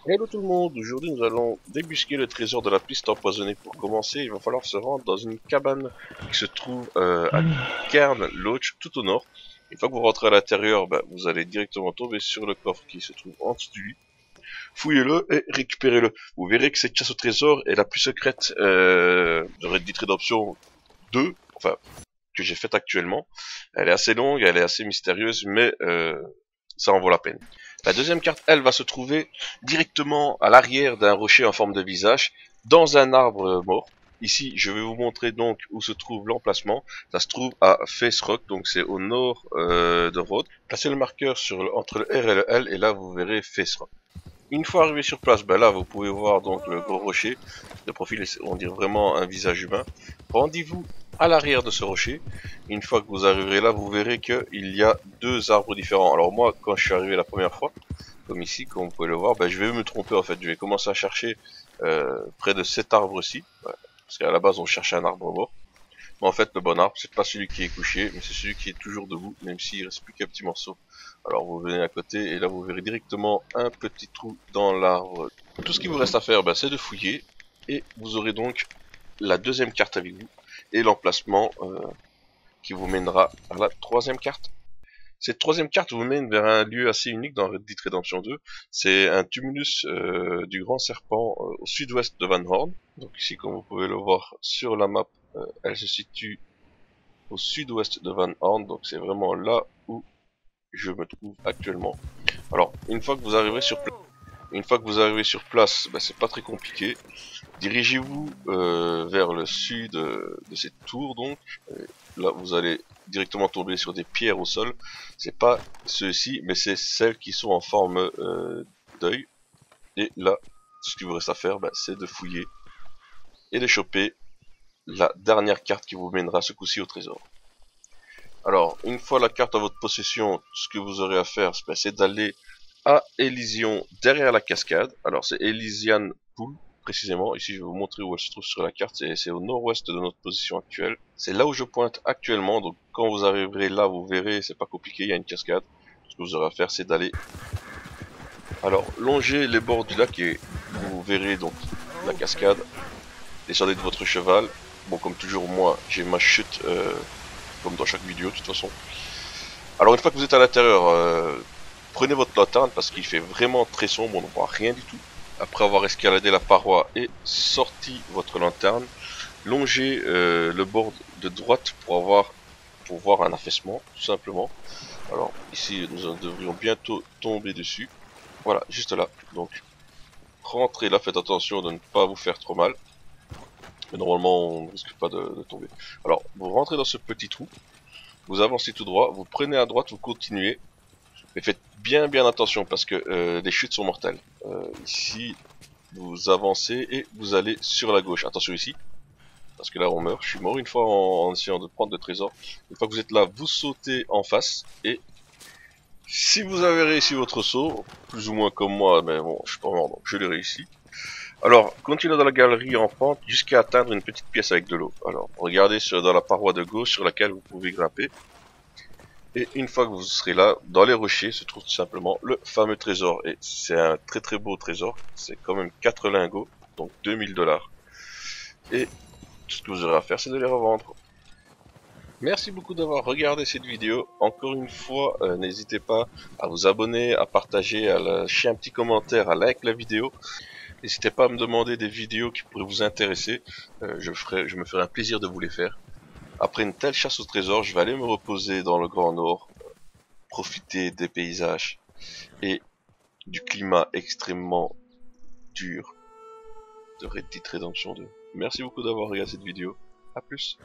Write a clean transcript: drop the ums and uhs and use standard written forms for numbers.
Hello tout le monde, aujourd'hui nous allons débusquer le trésor de la piste empoisonnée. Pour commencer, il va falloir se rendre dans une cabane qui se trouve à Cairn Lodge, tout au nord. Une fois que vous rentrez à l'intérieur, vous allez directement tomber sur le coffre qui se trouve en dessous du lit. Fouillez-le et récupérez-le. Vous verrez que cette chasse au trésor est la plus secrète de Red Dead Redemption 2, enfin, que j'ai faite actuellement. Elle est assez longue, elle est assez mystérieuse, mais ça en vaut la peine. La deuxième carte, elle, va se trouver directement à l'arrière d'un rocher en forme de visage, dans un arbre mort. Ici, je vais vous montrer donc où se trouve l'emplacement. Ça se trouve à Face Rock, donc c'est au nord de Rhodes. Placez le marqueur entre le R et le L, et là vous verrez Face Rock. Une fois arrivé sur place, là vous pouvez voir donc le gros rocher. De profil, on dirait vraiment un visage humain. Rendez-vous à l'arrière de ce rocher. Une fois que vous arriverez là, vous verrez qu'il y a deux arbres différents. Alors moi, quand je suis arrivé la première fois, comme ici, comme vous pouvez le voir, je vais me tromper en fait. Je vais commencer à chercher près de cet arbre-ci. Parce qu'à la base, on cherchait un arbre mort. Mais en fait, le bon arbre, c'est pas celui qui est couché, mais c'est celui qui est toujours debout, même s'il reste plus qu'un petit morceau. Alors vous venez à côté, et là vous verrez directement un petit trou dans l'arbre. Tout ce qu'il vous reste à faire, c'est de fouiller, et vous aurez donc la deuxième carte avec vous, et l'emplacement qui vous mènera à la troisième carte. Cette troisième carte vous mène vers un lieu assez unique dans Red Dead Redemption 2. C'est un tumulus du Grand Serpent au sud-ouest de Van Horn. Donc ici, comme vous pouvez le voir sur la map, elle se situe au sud-ouest de Van Horn. Donc c'est vraiment là où je me trouve actuellement. Alors, une fois que vous arrivez sur place, c'est pas très compliqué. Dirigez-vous vers le sud de cette tour donc. Là, vous allez directement tomber sur des pierres au sol. C'est pas ceux-ci, mais c'est celles qui sont en forme d'œil. Et là, ce qu'il vous reste à faire, c'est de fouiller et de choper la dernière carte qui vous mènera ce coup-ci au trésor. Alors, une fois la carte à votre possession, ce que vous aurez à faire, c'est d'aller à Elysion derrière la cascade. Alors, c'est Elysian Pool, précisément. Ici, je vais vous montrer où elle se trouve sur la carte. C'est au nord-ouest de notre position actuelle. C'est là où je pointe actuellement. Donc, quand vous arriverez là, vous verrez, c'est pas compliqué, il y a une cascade. Ce que vous aurez à faire, c'est d'aller, alors, longer les bords du lac et vous verrez donc la cascade. Descendez de votre cheval. Bon, comme toujours, moi, j'ai ma chute, comme dans chaque vidéo, de toute façon. Alors une fois que vous êtes à l'intérieur, prenez votre lanterne parce qu'il fait vraiment très sombre, on ne voit rien du tout. Après avoir escaladé la paroi et sorti votre lanterne, longez le bord de droite pour voir un affaissement, tout simplement. Alors ici, nous devrions bientôt tomber dessus. Voilà, juste là. Donc rentrez là, faites attention de ne pas vous faire trop mal. Mais normalement, on ne risque pas de tomber. Alors, vous rentrez dans ce petit trou, vous avancez tout droit, vous prenez à droite, vous continuez. Mais faites bien attention parce que les chutes sont mortelles. Ici, vous avancez et vous allez sur la gauche. Attention ici, parce que là on meurt. Je suis mort une fois en essayant de prendre le trésor. Une fois que vous êtes là, vous sautez en face et si vous avez réussi votre saut, plus ou moins comme moi, mais bon, je suis pas mort donc je l'ai réussi. Alors, continuez dans la galerie en pente jusqu'à atteindre une petite pièce avec de l'eau. Alors, regardez dans la paroi de gauche sur laquelle vous pouvez grimper. Et une fois que vous serez là, dans les rochers se trouve tout simplement le fameux trésor. Et c'est un très beau trésor. C'est quand même 4 lingots, donc 2000 $. Et tout ce que vous aurez à faire, c'est de les revendre. Merci beaucoup d'avoir regardé cette vidéo. Encore une fois, n'hésitez pas à vous abonner, à partager, à lâcher un petit commentaire, à liker la vidéo. N'hésitez pas à me demander des vidéos qui pourraient vous intéresser. Je me ferai un plaisir de vous les faire. Après une telle chasse au trésor, je vais aller me reposer dans le Grand Nord, profiter des paysages et du climat extrêmement dur de Red Dead Redemption 2. Merci beaucoup d'avoir regardé cette vidéo. A plus.